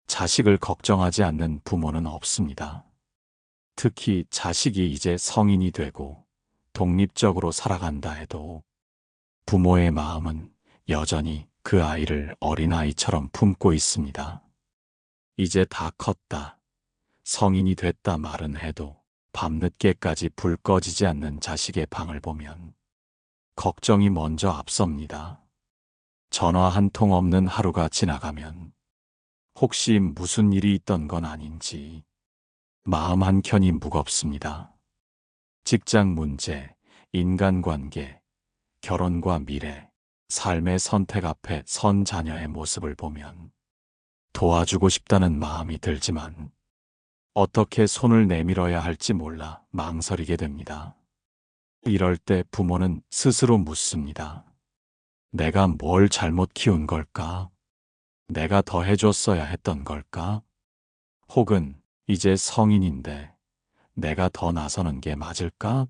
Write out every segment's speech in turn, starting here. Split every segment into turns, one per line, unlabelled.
자식을 걱정하지 않는 부모는 없습니다. 특히 자식이 이제 성인이 되고 독립적으로 살아간다 해도 부모의 마음은 여전히 그 아이를 어린아이처럼 품고 있습니다. 이제 다 컸다, 성인이 됐다 말은 해도 밤늦게까지 불 꺼지지 않는 자식의 방을 보면 걱정이 먼저 앞섭니다. 전화 한 통 없는 하루가 지나가면 혹시 무슨 일이 있던 건 아닌지 마음 한켠이 무겁습니다. 직장 문제, 인간관계, 결혼과 미래, 삶의 선택 앞에 선 자녀의 모습을 보면 도와주고 싶다는 마음이 들지만 어떻게 손을 내밀어야 할지 몰라 망설이게 됩니다. 이럴 때 부모는 스스로 묻습니다. 내가 뭘 잘못 키운 걸까? 내가 더 해줬어야 했던 걸까? 혹은 이제 성인인데 내가 더 나서는 게 맞을까?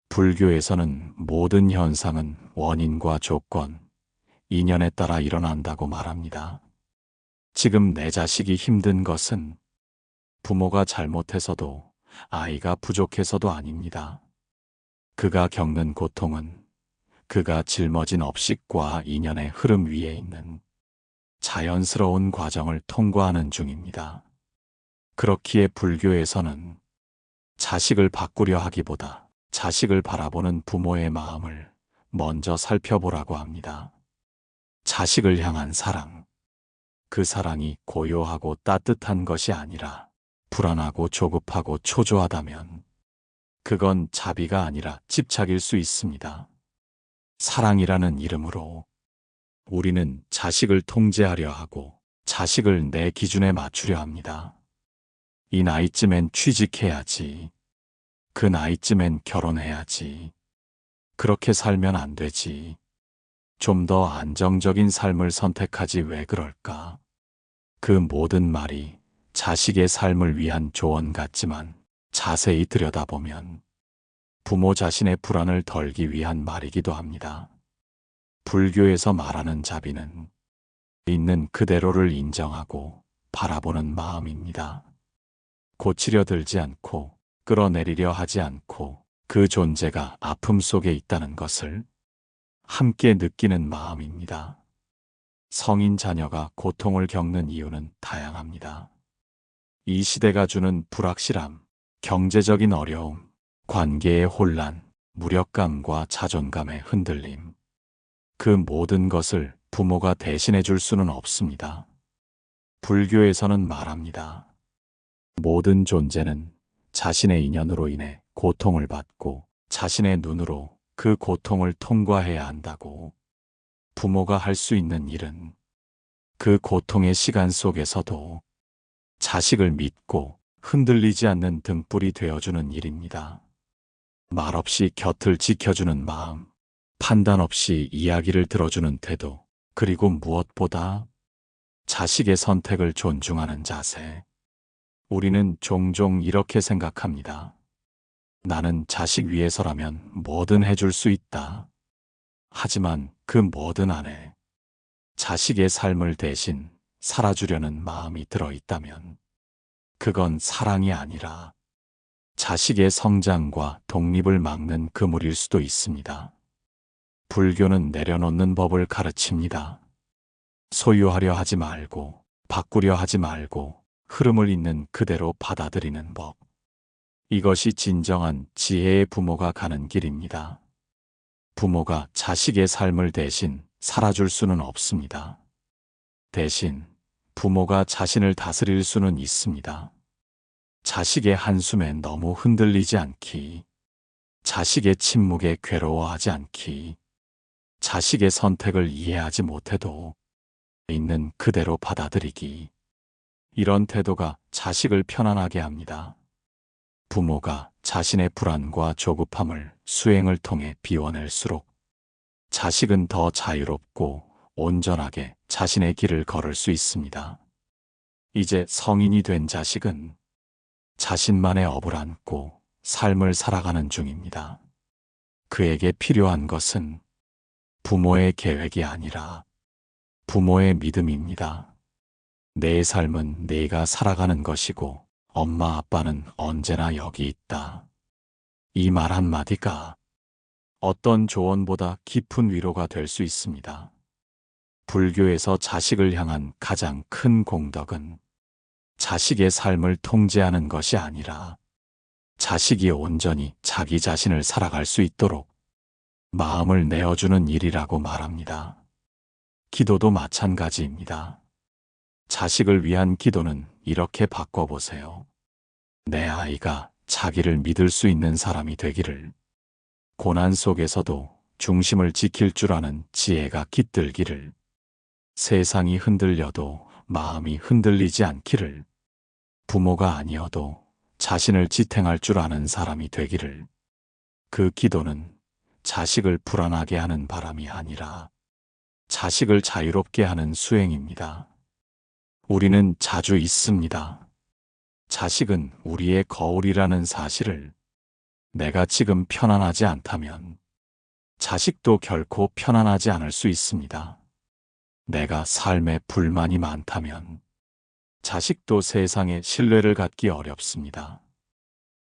불교에서는 모든 현상은 원인과 조건, 인연에 따라 일어난다고 말합니다. 지금 내 자식이 힘든 것은 부모가 잘못해서도 아이가 부족해서도 아닙니다. 그가 겪는 고통은 그가 짊어진 업식과 인연의 흐름 위에 있는 자연스러운 과정을 통과하는 중입니다. 그렇기에 불교에서는 자식을 바꾸려 하기보다 자식을 바라보는 부모의 마음을 먼저 살펴보라고 합니다. 자식을 향한 사랑, 그 사랑이 고요하고 따뜻한 것이 아니라 불안하고 조급하고 초조하다면 그건 자비가 아니라 집착일 수 있습니다. 사랑이라는 이름으로 우리는 자식을 통제하려 하고 자식을 내 기준에 맞추려 합니다. 이 나이쯤엔 취직해야지. 그 나이쯤엔 결혼해야지. 그렇게 살면 안 되지. 좀 더 안정적인 삶을 선택하지 왜 그럴까? 그 모든 말이 자식의 삶을 위한 조언 같지만 자세히 들여다보면 부모 자신의 불안을 덜기 위한 말이기도 합니다. 불교에서 말하는 자비는 있는 그대로를 인정하고 바라보는 마음입니다. 고치려 들지 않고 끌어내리려 하지 않고 그 존재가 아픔 속에 있다는 것을 함께 느끼는 마음입니다. 성인 자녀가 고통을 겪는 이유는 다양합니다. 이 시대가 주는 불확실함, 경제적인 어려움, 관계의 혼란, 무력감과 자존감의 흔들림. 그 모든 것을 부모가 대신해 줄 수는 없습니다. 불교에서는 말합니다. 모든 존재는 자신의 인연으로 인해 고통을 받고 자신의 눈으로 그 고통을 통과해야 한다고. 부모가 할 수 있는 일은 그 고통의 시간 속에서도 자식을 믿고 흔들리지 않는 등불이 되어주는 일입니다. 말없이 곁을 지켜주는 마음, 판단 없이 이야기를 들어주는 태도, 그리고 무엇보다 자식의 선택을 존중하는 자세. 우리는 종종 이렇게 생각합니다. 나는 자식 위해서라면 뭐든 해줄 수 있다. 하지만 그 뭐든 안에 자식의 삶을 대신 살아주려는 마음이 들어있다면 그건 사랑이 아니라 자식의 성장과 독립을 막는 그물일 수도 있습니다. 불교는 내려놓는 법을 가르칩니다. 소유하려 하지 말고 바꾸려 하지 말고 흐름을 있는 그대로 받아들이는 법. 이것이 진정한 지혜의 부모가 가는 길입니다. 부모가 자식의 삶을 대신 살아줄 수는 없습니다. 대신 부모가 자신을 다스릴 수는 있습니다. 자식의 한숨에 너무 흔들리지 않기, 자식의 침묵에 괴로워하지 않기, 자식의 선택을 이해하지 못해도 있는 그대로 받아들이기. 이런 태도가 자식을 편안하게 합니다. 부모가 자신의 불안과 조급함을 수행을 통해 비워낼수록 자식은 더 자유롭고 온전하게 자신의 길을 걸을 수 있습니다. 이제 성인이 된 자식은 자신만의 업을 안고 삶을 살아가는 중입니다. 그에게 필요한 것은 부모의 계획이 아니라 부모의 믿음입니다. 내 삶은 내가 살아가는 것이고 엄마 아빠는 언제나 여기 있다. 이 말 한마디가 어떤 조언보다 깊은 위로가 될 수 있습니다. 불교에서 자식을 향한 가장 큰 공덕은 자식의 삶을 통제하는 것이 아니라 자식이 온전히 자기 자신을 살아갈 수 있도록 마음을 내어주는 일이라고 말합니다. 기도도 마찬가지입니다. 자식을 위한 기도는 이렇게 바꿔보세요. 내 아이가 자기를 믿을 수 있는 사람이 되기를, 고난 속에서도 중심을 지킬 줄 아는 지혜가 깃들기를, 세상이 흔들려도 마음이 흔들리지 않기를, 부모가 아니어도 자신을 지탱할 줄 아는 사람이 되기를. 그 기도는 자식을 불안하게 하는 바람이 아니라 자식을 자유롭게 하는 수행입니다. 우리는 자주 잊습니다. 자식은 우리의 거울이라는 사실을. 내가 지금 편안하지 않다면 자식도 결코 편안하지 않을 수 있습니다. 내가 삶에 불만이 많다면 자식도 세상에 신뢰를 갖기 어렵습니다.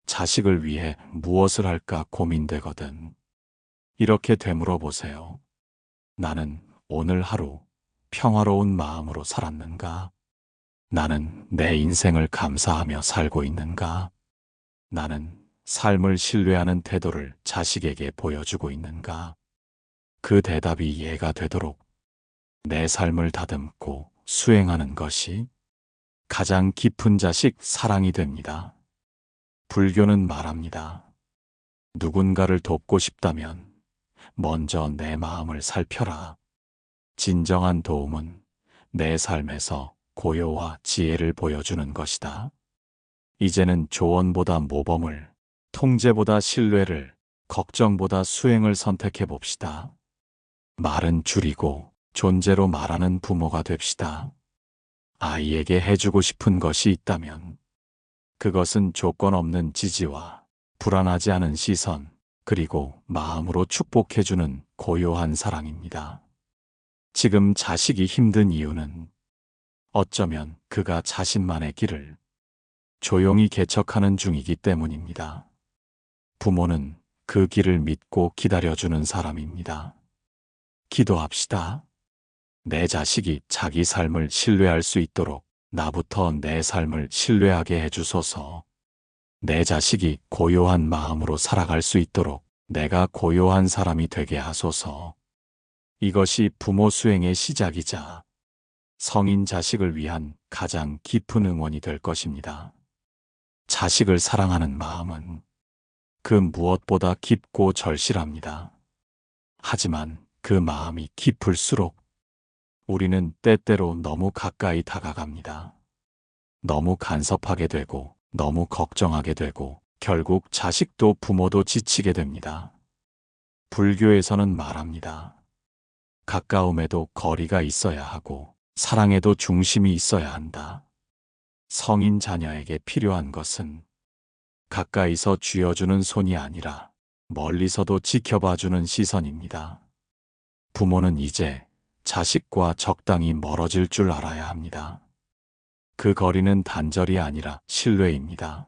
자식을 위해 무엇을 할까 고민되거든 이렇게 되물어 보세요. 나는 오늘 하루 평화로운 마음으로 살았는가? 나는 내 인생을 감사하며 살고 있는가? 나는 삶을 신뢰하는 태도를 자식에게 보여주고 있는가? 그 대답이 이해가 되도록 내 삶을 다듬고 수행하는 것이 가장 깊은 자식 사랑이 됩니다. 불교는 말합니다. 누군가를 돕고 싶다면 먼저 내 마음을 살펴라. 진정한 도움은 내 삶에서 고요와 지혜를 보여주는 것이다. 이제는 조언보다 모범을, 통제보다 신뢰를, 걱정보다 수행을 선택해 봅시다. 말은 줄이고 존재로 말하는 부모가 됩시다. 아이에게 해주고 싶은 것이 있다면 그것은 조건 없는 지지와 불안하지 않은 시선, 그리고 마음으로 축복해주는 고요한 사랑입니다. 지금 자식이 힘든 이유는 어쩌면 그가 자신만의 길을 조용히 개척하는 중이기 때문입니다. 부모는 그 길을 믿고 기다려주는 사람입니다. 기도합시다. 내 자식이 자기 삶을 신뢰할 수 있도록 나부터 내 삶을 신뢰하게 해주소서. 내 자식이 고요한 마음으로 살아갈 수 있도록 내가 고요한 사람이 되게 하소서. 이것이 부모 수행의 시작이자 성인 자식을 위한 가장 깊은 응원이 될 것입니다. 자식을 사랑하는 마음은 그 무엇보다 깊고 절실합니다. 하지만 그 마음이 깊을수록 우리는 때때로 너무 가까이 다가갑니다. 너무 간섭하게 되고 너무 걱정하게 되고 결국 자식도 부모도 지치게 됩니다. 불교에서는 말합니다. 가까움에도 거리가 있어야 하고 사랑에도 중심이 있어야 한다. 성인 자녀에게 필요한 것은 가까이서 쥐어주는 손이 아니라 멀리서도 지켜봐주는 시선입니다. 부모는 이제 자식과 적당히 멀어질 줄 알아야 합니다. 그 거리는 단절이 아니라 신뢰입니다.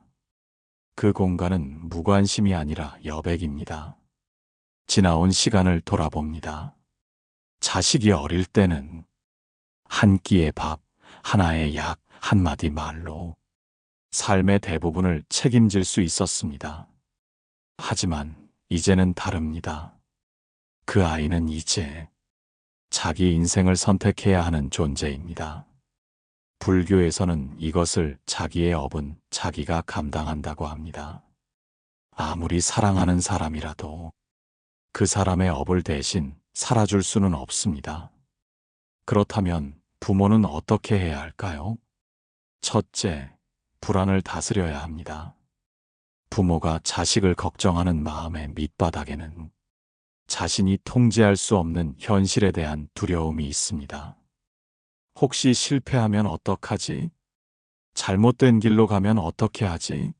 그 공간은 무관심이 아니라 여백입니다. 지나온 시간을 돌아봅니다. 자식이 어릴 때는 한 끼의 밥, 하나의 약, 한마디 말로 삶의 대부분을 책임질 수 있었습니다. 하지만 이제는 다릅니다. 그 아이는 이제 자기 인생을 선택해야 하는 존재입니다. 불교에서는 이것을 자기의 업은 자기가 감당한다고 합니다. 아무리 사랑하는 사람이라도 그 사람의 업을 대신 살아줄 수는 없습니다. 그렇다면 부모는 어떻게 해야 할까요? 첫째, 불안을 다스려야 합니다. 부모가 자식을 걱정하는 마음의 밑바닥에는 자신이 통제할 수 없는 현실에 대한 두려움이 있습니다. 혹시 실패하면 어떡하지? 잘못된 길로 가면 어떻게 하지?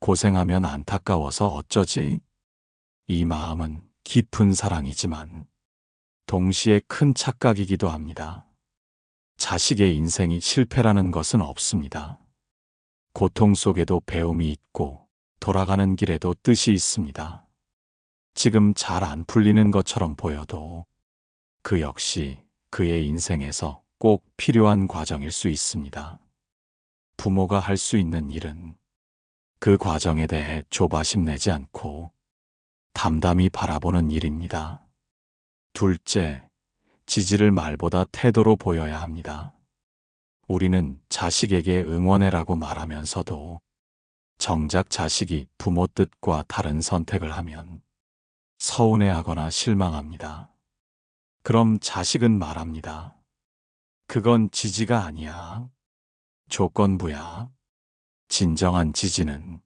고생하면 안타까워서 어쩌지? 이 마음은 깊은 사랑이지만 동시에 큰 착각이기도 합니다. 자식의 인생이 실패라는 것은 없습니다. 고통 속에도 배움이 있고 돌아가는 길에도 뜻이 있습니다. 지금 잘 안 풀리는 것처럼 보여도 그 역시 그의 인생에서 꼭 필요한 과정일 수 있습니다. 부모가 할 수 있는 일은 그 과정에 대해 조바심 내지 않고 담담히 바라보는 일입니다. 둘째, 지지를 말보다 태도로 보여야 합니다. 우리는 자식에게 응원해라고 말하면서도 정작 자식이 부모 뜻과 다른 선택을 하면 서운해하거나 실망합니다. 그럼 자식은 말합니다. 그건 지지가 아니야. 조건부야. 진정한 지지는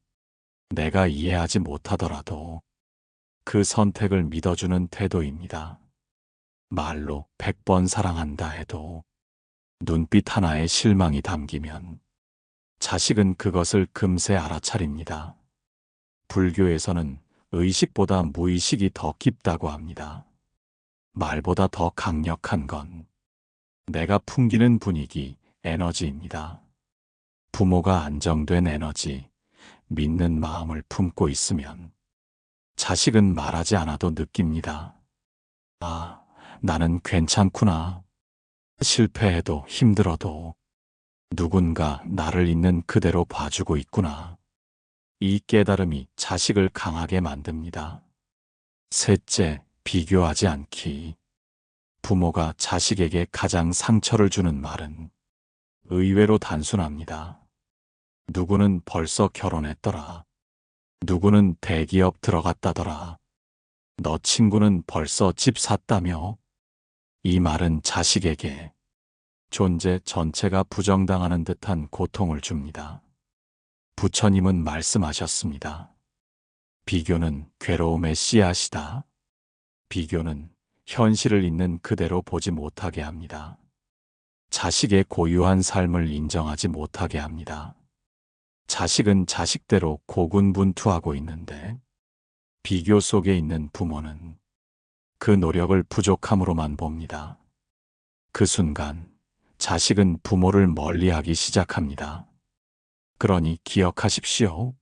내가 이해하지 못하더라도 그 선택을 믿어주는 태도입니다. 말로 100번 사랑한다 해도 눈빛 하나에 실망이 담기면 자식은 그것을 금세 알아차립니다. 불교에서는 의식보다 무의식이 더 깊다고 합니다. 말보다 더 강력한 건 내가 풍기는 분위기, 에너지입니다. 부모가 안정된 에너지, 믿는 마음을 품고 있으면 자식은 말하지 않아도 느낍니다. 아, 나는 괜찮구나. 실패해도 힘들어도 누군가 나를 있는 그대로 봐주고 있구나. 이 깨달음이 자식을 강하게 만듭니다. 셋째, 비교하지 않기. 부모가 자식에게 가장 상처를 주는 말은 의외로 단순합니다. 누구는 벌써 결혼했더라. 누구는 대기업 들어갔다더라. 너 친구는 벌써 집 샀다며? 이 말은 자식에게 존재 전체가 부정당하는 듯한 고통을 줍니다. 부처님은 말씀하셨습니다. 비교는 괴로움의 씨앗이다. 비교는 현실을 있는 그대로 보지 못하게 합니다. 자식의 고유한 삶을 인정하지 못하게 합니다. 자식은 자식대로 고군분투하고 있는데 비교 속에 있는 부모는 그 노력을 부족함으로만 봅니다. 그 순간 자식은 부모를 멀리하기 시작합니다. 그러니 기억하십시오.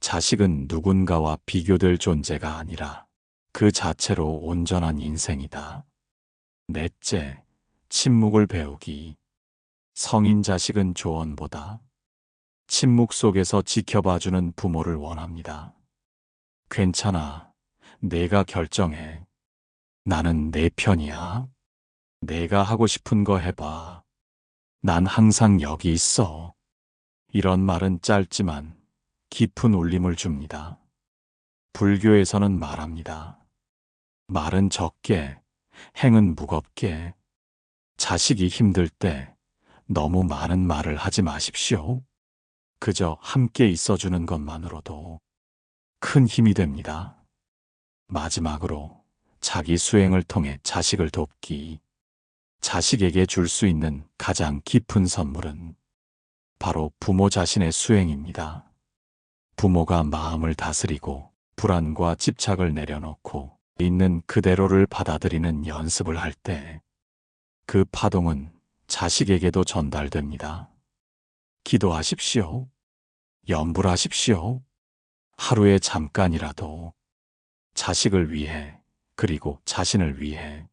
자식은 누군가와 비교될 존재가 아니라 그 자체로 온전한 인생이다. 넷째, 침묵을 배우기. 성인 자식은 조언보다 침묵 속에서 지켜봐주는 부모를 원합니다. 괜찮아. 내가 결정해. 나는 내 편이야. 내가 하고 싶은 거 해봐. 난 항상 여기 있어. 이런 말은 짧지만 깊은 울림을 줍니다. 불교에서는 말합니다. 말은 적게, 행은 무겁게. 자식이 힘들 때 너무 많은 말을 하지 마십시오. 그저 함께 있어주는 것만으로도 큰 힘이 됩니다. 마지막으로 자기 수행을 통해 자식을 돕기. 자식에게 줄 수 있는 가장 깊은 선물은 바로 부모 자신의 수행입니다. 부모가 마음을 다스리고 불안과 집착을 내려놓고 있는 그대로를 받아들이는 연습을 할 때 그 파동은 자식에게도 전달됩니다. 기도하십시오. 염불하십시오. 하루에 잠깐이라도 자식을 위해 그리고 자신을 위해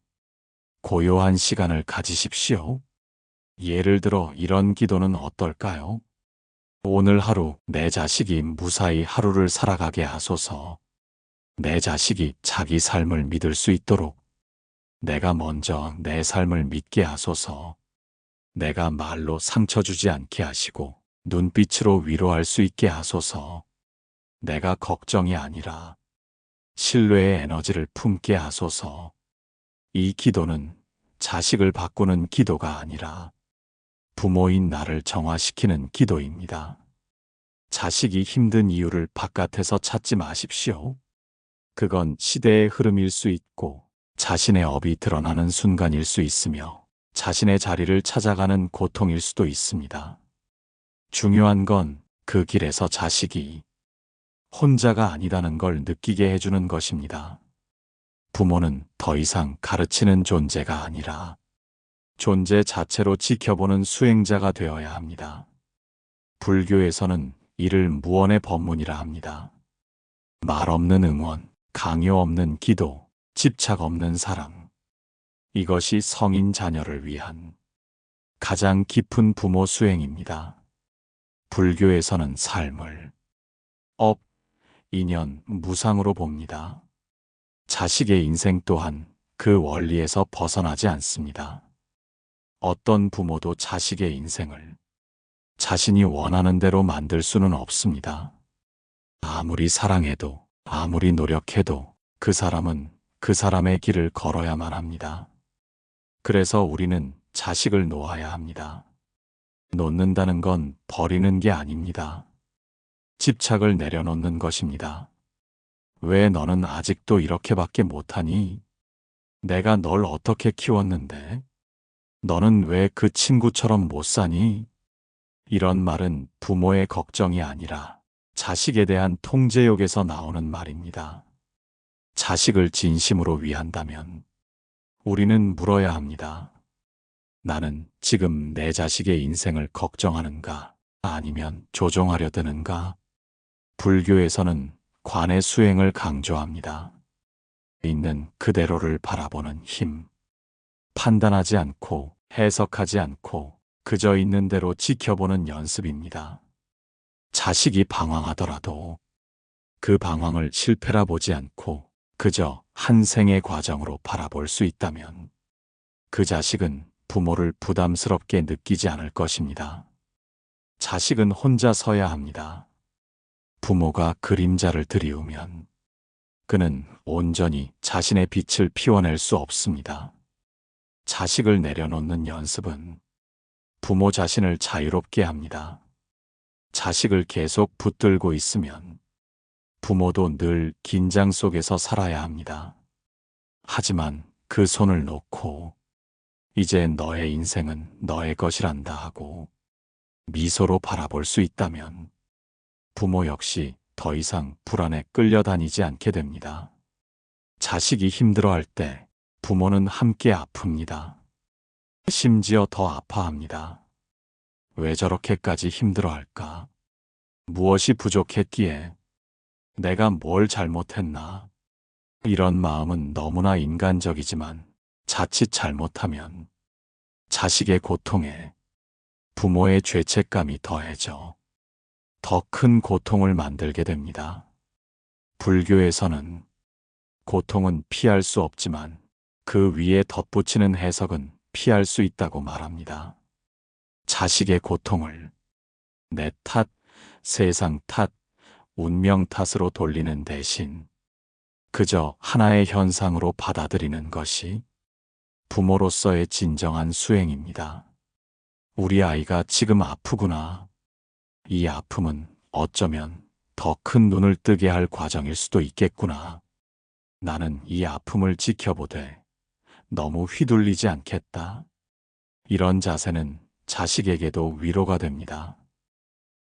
고요한 시간을 가지십시오. 예를 들어 이런 기도는 어떨까요? 오늘 하루 내 자식이 무사히 하루를 살아가게 하소서. 내 자식이 자기 삶을 믿을 수 있도록 내가 먼저 내 삶을 믿게 하소서. 내가 말로 상처 주지 않게 하시고 눈빛으로 위로할 수 있게 하소서. 내가 걱정이 아니라 신뢰의 에너지를 품게 하소서. 이 기도는 자식을 바꾸는 기도가 아니라 부모인 나를 정화시키는 기도입니다. 자식이 힘든 이유를 바깥에서 찾지 마십시오. 그건 시대의 흐름일 수 있고 자신의 업이 드러나는 순간일 수 있으며 자신의 자리를 찾아가는 고통일 수도 있습니다. 중요한 건 그 길에서 자식이 혼자가 아니다는 걸 느끼게 해주는 것입니다. 부모는 더 이상 가르치는 존재가 아니라 존재 자체로 지켜보는 수행자가 되어야 합니다. 불교에서는 이를 무언의 법문이라 합니다. 말 없는 응원, 강요 없는 기도, 집착 없는 사랑. 이것이 성인 자녀를 위한 가장 깊은 부모 수행입니다. 불교에서는 삶을 업, 인연, 무상으로 봅니다. 자식의 인생 또한 그 원리에서 벗어나지 않습니다. 어떤 부모도 자식의 인생을 자신이 원하는 대로 만들 수는 없습니다. 아무리 사랑해도, 아무리 노력해도 그 사람은 그 사람의 길을 걸어야만 합니다. 그래서 우리는 자식을 놓아야 합니다. 놓는다는 건 버리는 게 아닙니다. 집착을 내려놓는 것입니다. 왜 너는 아직도 이렇게밖에 못하니? 내가 널 어떻게 키웠는데? 너는 왜 그 친구처럼 못 사니? 이런 말은 부모의 걱정이 아니라 자식에 대한 통제욕에서 나오는 말입니다. 자식을 진심으로 위한다면 우리는 물어야 합니다. 나는 지금 내 자식의 인생을 걱정하는가? 아니면 조종하려 드는가? 불교에서는 관의 수행을 강조합니다. 있는 그대로를 바라보는 힘. 판단하지 않고 해석하지 않고 그저 있는 대로 지켜보는 연습입니다. 자식이 방황하더라도 그 방황을 실패라 보지 않고 그저 한 생의 과정으로 바라볼 수 있다면 그 자식은 부모를 부담스럽게 느끼지 않을 것입니다. 자식은 혼자 서야 합니다. 부모가 그림자를 들이우면 그는 온전히 자신의 빛을 피워낼 수 없습니다. 자식을 내려놓는 연습은 부모 자신을 자유롭게 합니다. 자식을 계속 붙들고 있으면 부모도 늘 긴장 속에서 살아야 합니다. 하지만 그 손을 놓고 이제 너의 인생은 너의 것이란다 하고 미소로 바라볼 수 있다면 부모 역시 더 이상 불안에 끌려다니지 않게 됩니다. 자식이 힘들어할 때 부모는 함께 아픕니다. 심지어 더 아파합니다. 왜 저렇게까지 힘들어할까? 무엇이 부족했기에? 내가 뭘 잘못했나? 이런 마음은 너무나 인간적이지만 자칫 잘못하면 자식의 고통에 부모의 죄책감이 더해져 더 큰 고통을 만들게 됩니다. 불교에서는 고통은 피할 수 없지만 그 위에 덧붙이는 해석은 피할 수 있다고 말합니다. 자식의 고통을 내 탓, 세상 탓, 운명 탓으로 돌리는 대신 그저 하나의 현상으로 받아들이는 것이 부모로서의 진정한 수행입니다. 우리 아이가 지금 아프구나. 이 아픔은 어쩌면 더 큰 눈을 뜨게 할 과정일 수도 있겠구나. 나는 이 아픔을 지켜보되 너무 휘둘리지 않겠다. 이런 자세는 자식에게도 위로가 됩니다.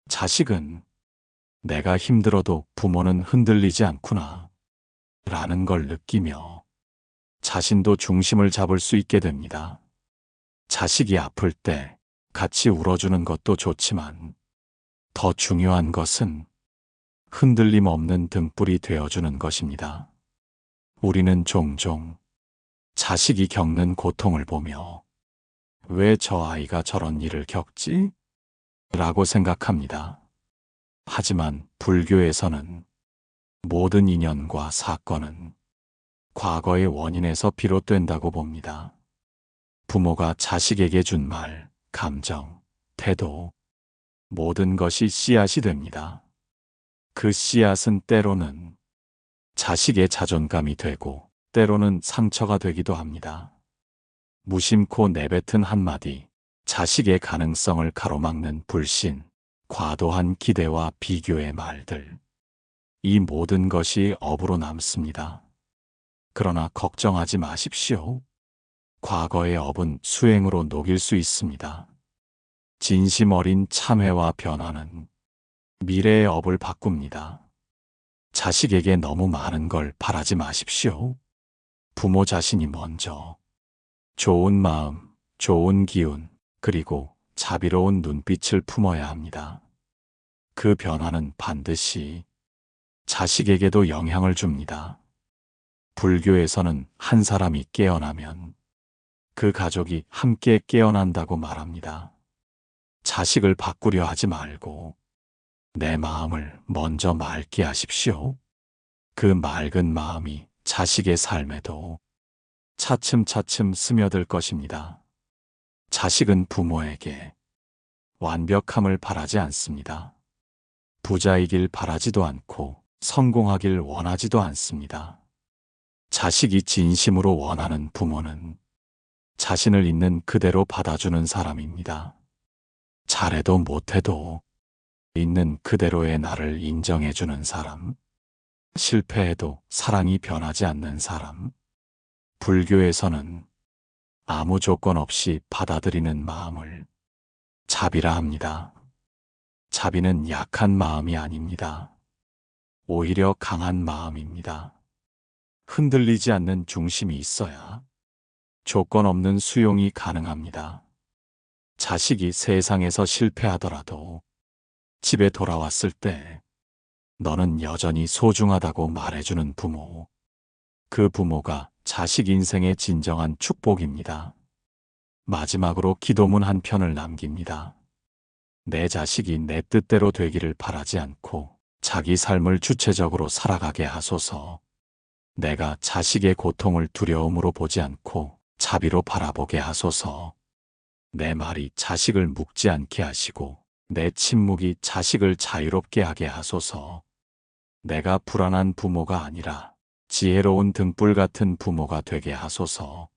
자식은 내가 힘들어도 부모는 흔들리지 않구나 라는 걸 느끼며 자신도 중심을 잡을 수 있게 됩니다. 자식이 아플 때 같이 울어주는 것도 좋지만 더 중요한 것은 흔들림 없는 등불이 되어주는 것입니다. 우리는 종종 자식이 겪는 고통을 보며 왜 저 아이가 저런 일을 겪지? 라고 생각합니다. 하지만 불교에서는 모든 인연과 사건은 과거의 원인에서 비롯된다고 봅니다. 부모가 자식에게 준 말, 감정, 태도, 모든 것이 씨앗이 됩니다. 그 씨앗은 때로는 자식의 자존감이 되고 때로는 상처가 되기도 합니다. 무심코 내뱉은 한마디, 자식의 가능성을 가로막는 불신, 과도한 기대와 비교의 말들. 이 모든 것이 업으로 남습니다. 그러나 걱정하지 마십시오. 과거의 업은 수행으로 녹일 수 있습니다. 진심 어린 참회와 변화는 미래의 업을 바꿉니다. 자식에게 너무 많은 걸 바라지 마십시오. 부모 자신이 먼저 좋은 마음, 좋은 기운, 그리고 자비로운 눈빛을 품어야 합니다. 그 변화는 반드시 자식에게도 영향을 줍니다. 불교에서는 한 사람이 깨어나면 그 가족이 함께 깨어난다고 말합니다. 자식을 바꾸려 하지 말고 내 마음을 먼저 맑게 하십시오. 그 맑은 마음이 자식의 삶에도 차츰차츰 스며들 것입니다. 자식은 부모에게 완벽함을 바라지 않습니다. 부자이길 바라지도 않고 성공하길 원하지도 않습니다. 자식이 진심으로 원하는 부모는 자신을 있는 그대로 받아주는 사람입니다. 잘해도 못해도 있는 그대로의 나를 인정해주는 사람, 실패해도 사랑이 변하지 않는 사람. 불교에서는 아무 조건 없이 받아들이는 마음을 자비라 합니다. 자비는 약한 마음이 아닙니다. 오히려 강한 마음입니다. 흔들리지 않는 중심이 있어야 조건 없는 수용이 가능합니다. 자식이 세상에서 실패하더라도 집에 돌아왔을 때 너는 여전히 소중하다고 말해주는 부모. 그 부모가 자식 인생의 진정한 축복입니다. 마지막으로 기도문 한 편을 남깁니다. 내 자식이 내 뜻대로 되기를 바라지 않고 자기 삶을 주체적으로 살아가게 하소서. 내가 자식의 고통을 두려움으로 보지 않고 자비로 바라보게 하소서. 내 말이 자식을 묶지 않게 하시고 내 침묵이 자식을 자유롭게 하게 하소서. 내가 불안한 부모가 아니라 지혜로운 등불 같은 부모가 되게 하소서.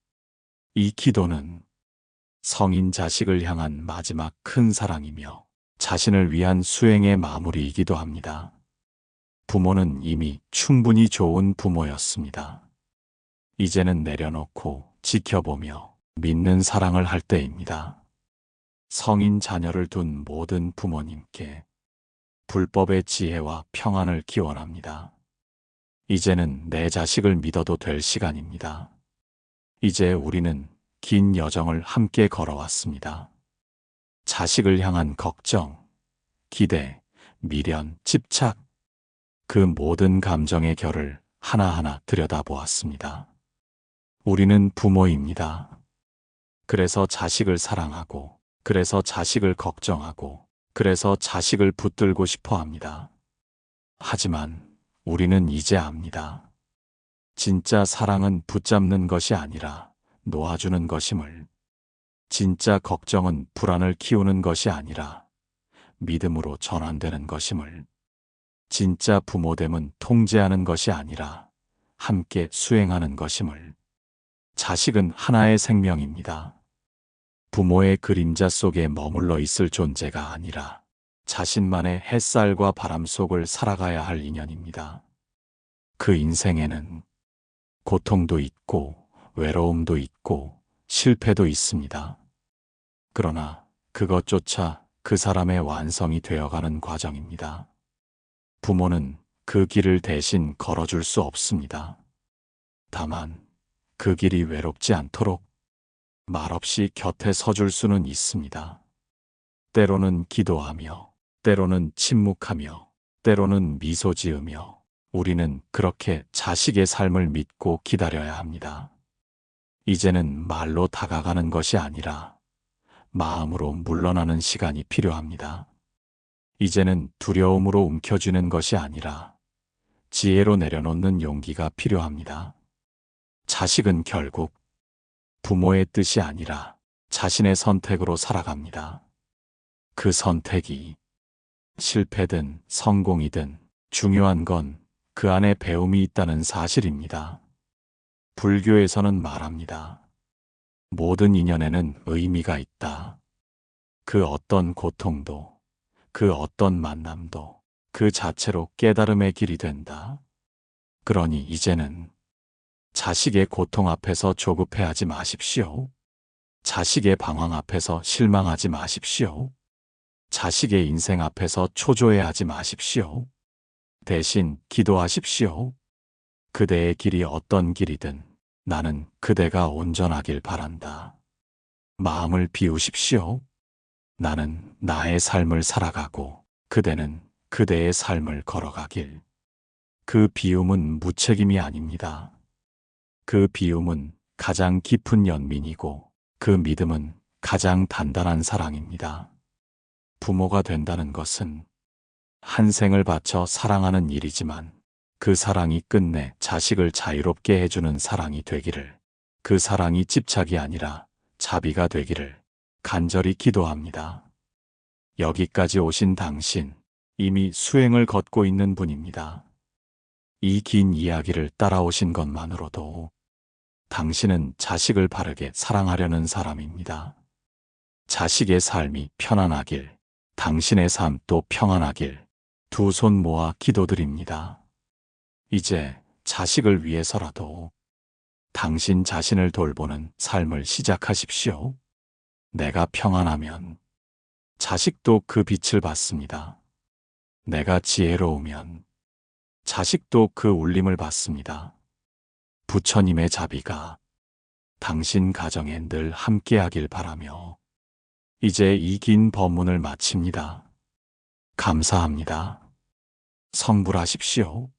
이 기도는 성인 자식을 향한 마지막 큰 사랑이며 자신을 위한 수행의 마무리이기도 합니다. 부모는 이미 충분히 좋은 부모였습니다. 이제는 내려놓고 지켜보며 믿는 사랑을 할 때입니다. 성인 자녀를 둔 모든 부모님께 불법의 지혜와 평안을 기원합니다. 이제는 내 자식을 믿어도 될 시간입니다. 이제 우리는 긴 여정을 함께 걸어왔습니다. 자식을 향한 걱정, 기대, 미련, 집착, 그 모든 감정의 결을 하나하나 들여다보았습니다. 우리는 부모입니다. 그래서 자식을 사랑하고, 그래서 자식을 걱정하고, 그래서 자식을 붙들고 싶어 합니다. 하지만 우리는 이제 압니다. 진짜 사랑은 붙잡는 것이 아니라 놓아주는 것임을. 진짜 걱정은 불안을 키우는 것이 아니라 믿음으로 전환되는 것임을. 진짜 부모됨은 통제하는 것이 아니라 함께 수행하는 것임을. 자식은 하나의 생명입니다. 부모의 그림자 속에 머물러 있을 존재가 아니라 자신만의 햇살과 바람 속을 살아가야 할 인연입니다. 그 인생에는 고통도 있고 외로움도 있고 실패도 있습니다. 그러나 그것조차 그 사람의 완성이 되어가는 과정입니다. 부모는 그 길을 대신 걸어줄 수 없습니다. 다만 그 길이 외롭지 않도록 말없이 곁에 서줄 수는 있습니다. 때로는 기도하며, 때로는 침묵하며, 때로는 미소 지으며 우리는 그렇게 자식의 삶을 믿고 기다려야 합니다. 이제는 말로 다가가는 것이 아니라 마음으로 물러나는 시간이 필요합니다. 이제는 두려움으로 움켜쥐는 것이 아니라 지혜로 내려놓는 용기가 필요합니다. 자식은 결국 부모의 뜻이 아니라 자신의 선택으로 살아갑니다. 그 선택이 실패든 성공이든 중요한 건 그 안에 배움이 있다는 사실입니다. 불교에서는 말합니다. 모든 인연에는 의미가 있다. 그 어떤 고통도, 그 어떤 만남도 그 자체로 깨달음의 길이 된다. 그러니 이제는 자식의 고통 앞에서 조급해하지 마십시오. 자식의 방황 앞에서 실망하지 마십시오. 자식의 인생 앞에서 초조해하지 마십시오. 대신 기도하십시오. 그대의 길이 어떤 길이든 나는 그대가 온전하길 바란다. 마음을 비우십시오. 나는 나의 삶을 살아가고 그대는 그대의 삶을 걸어가길. 그 비움은 무책임이 아닙니다. 그 비움은 가장 깊은 연민이고 그 믿음은 가장 단단한 사랑입니다. 부모가 된다는 것은 한 생을 바쳐 사랑하는 일이지만 그 사랑이 끝내 자식을 자유롭게 해주는 사랑이 되기를, 그 사랑이 집착이 아니라 자비가 되기를 간절히 기도합니다. 여기까지 오신 당신, 이미 수행을 걷고 있는 분입니다. 이 긴 이야기를 따라오신 것만으로도 당신은 자식을 바르게 사랑하려는 사람입니다. 자식의 삶이 편안하길, 당신의 삶도 평안하길 두 손 모아 기도드립니다. 이제 자식을 위해서라도 당신 자신을 돌보는 삶을 시작하십시오. 내가 평안하면 자식도 그 빛을 받습니다. 내가 지혜로우면 자식도 그 울림을 받습니다. 부처님의 자비가 당신 가정에 늘 함께하길 바라며 이제 이 긴 법문을 마칩니다. 감사합니다. 성불하십시오.